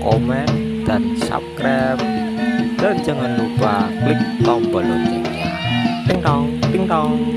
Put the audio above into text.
komen, dan subscribe. Dan jangan lupa klik tombol loncengnya. Ting dong, ting dong.